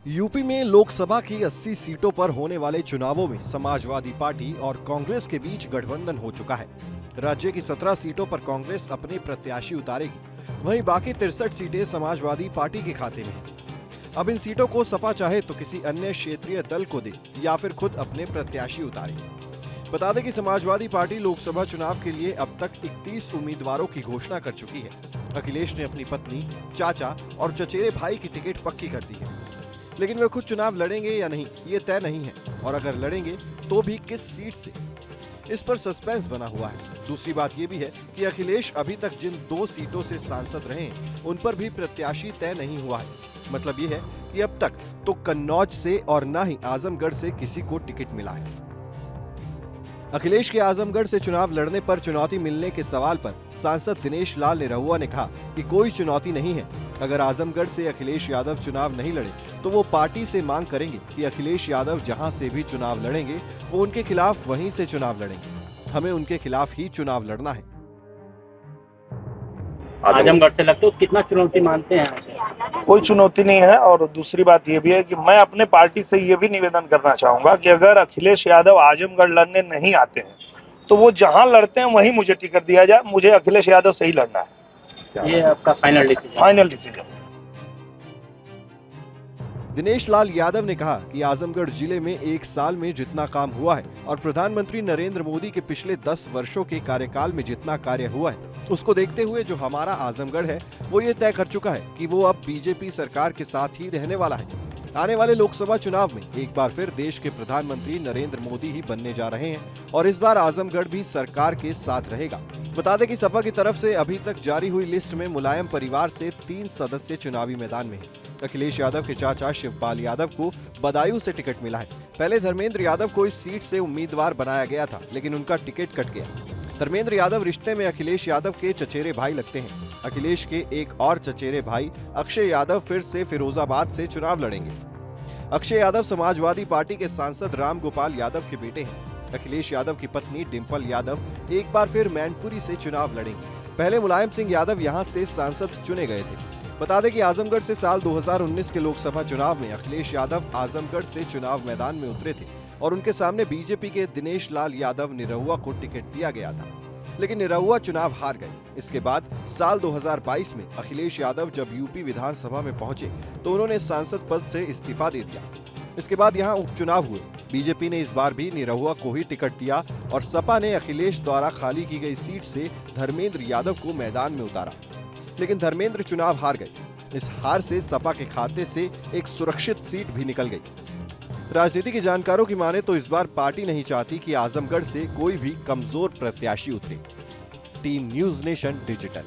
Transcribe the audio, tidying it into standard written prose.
UP में लोकसभा की 80 सीटों पर होने वाले चुनावों में समाजवादी पार्टी और कांग्रेस के बीच गठबंधन हो चुका है। राज्य की 17 सीटों पर कांग्रेस अपने प्रत्याशी उतारेगी, वहीं बाकी 63 सीटें समाजवादी पार्टी के खाते में हैं। अब इन सीटों को सपा चाहे तो किसी अन्य क्षेत्रीय दल को दे या फिर खुद अपने प्रत्याशी उतारे। बता दें कि समाजवादी पार्टी लोकसभा चुनाव के लिए अब तक 31 उम्मीदवारों की घोषणा कर चुकी है। अखिलेश ने अपनी पत्नी, चाचा और चचेरे भाई की टिकट पक्की कर दी है, लेकिन वे खुद चुनाव लड़ेंगे या नहीं ये तय नहीं है, और अगर लड़ेंगे तो भी किस सीट से, इस पर सस्पेंस बना हुआ है। दूसरी बात ये भी है कि अखिलेश अभी तक जिन 2 सीटों से सांसद रहे उन पर भी प्रत्याशी तय नहीं हुआ है। मतलब ये है कि अब तक तो कन्नौज से और न ही आजमगढ़ से किसी को टिकट मिला है। अखिलेश के आजमगढ़ से चुनाव लड़ने पर चुनौती मिलने के सवाल पर सांसद दिनेश लाल निरहुआ ने कहा कि कोई चुनौती नहीं है। अगर आजमगढ़ से अखिलेश यादव चुनाव नहीं लड़े तो वो पार्टी से मांग करेंगे कि अखिलेश यादव जहां से भी चुनाव लड़ेंगे वो उनके खिलाफ वहीं से चुनाव लड़ेंगे। हमें उनके खिलाफ ही चुनाव लड़ना है। आजमगढ़ से लगते हो कितना चुनौती मानते हैं? कोई चुनौती नहीं है। और दूसरी बात ये भी है कि मैं अपने पार्टी से ये भी निवेदन करना चाहूंगा कि अगर अखिलेश यादव आजमगढ़ लड़ने नहीं आते हैं तो वो जहां लड़ते हैं वहीं मुझे टिकट दिया जाए। मुझे अखिलेश यादव से ही लड़ना है। ये आपका फाइनल डिसीजन। दिनेश लाल यादव ने कहा कि आजमगढ़ जिले में 1 साल में जितना काम हुआ है और प्रधानमंत्री नरेंद्र मोदी के पिछले 10 वर्षों के कार्यकाल में जितना कार्य हुआ है, उसको देखते हुए जो हमारा आजमगढ़ है वो ये तय कर चुका है कि वो अब बीजेपी सरकार के साथ ही रहने वाला है। आने वाले लोकसभा चुनाव में एक बार फिर देश के प्रधानमंत्री नरेंद्र मोदी ही बनने जा रहे हैं और इस बार आजमगढ़ भी सरकार के साथ रहेगा। बता दें कि सपा की तरफ से अभी तक जारी हुई लिस्ट में मुलायम परिवार से 3 सदस्य चुनावी मैदान में हैं। अखिलेश यादव के चाचा शिवपाल यादव को बदायूं से टिकट मिला है। पहले धर्मेंद्र यादव को इस सीट से उम्मीदवार बनाया गया था, लेकिन उनका टिकट कट गया। धर्मेंद्र यादव रिश्ते में अखिलेश यादव के चचेरे भाई लगते हैं। अखिलेश के एक और चचेरे भाई अक्षय यादव फिर से फिरोजाबाद से चुनाव लड़ेंगे। अक्षय यादव समाजवादी पार्टी के सांसद राम गोपाल यादव के बेटे हैं। अखिलेश यादव की पत्नी डिंपल यादव एक बार फिर मैनपुरी से चुनाव लड़ेंगे। पहले मुलायम सिंह यादव यहां से सांसद चुने गए थे। बता दें कि आजमगढ़ से साल 2019 के लोकसभा चुनाव में अखिलेश यादव आजमगढ़ से चुनाव मैदान में उतरे थे और उनके सामने बीजेपी के दिनेश लाल यादव निरहुआ को टिकट दिया गया था, लेकिन निरहुआ चुनाव हार गए। इसके बाद साल 2022 में अखिलेश यादव जब यूपी विधानसभा में पहुंचे तो उन्होंने सांसद पद से इस्तीफा दे दिया। इसके बाद यहां उपचुनाव हुए। बीजेपी ने इस बार भी निरहुआ को ही टिकट दिया और सपा ने अखिलेश द्वारा खाली की गई सीट से धर्मेंद्र यादव को मैदान में उतारा, लेकिन धर्मेंद्र चुनाव हार गए। इस हार से सपा के खाते से एक सुरक्षित सीट भी निकल गई। राजनीति के जानकारों की माने तो इस बार पार्टी नहीं चाहती कि आजमगढ़ से कोई भी कमजोर प्रत्याशी उतरे। Team news nation digital.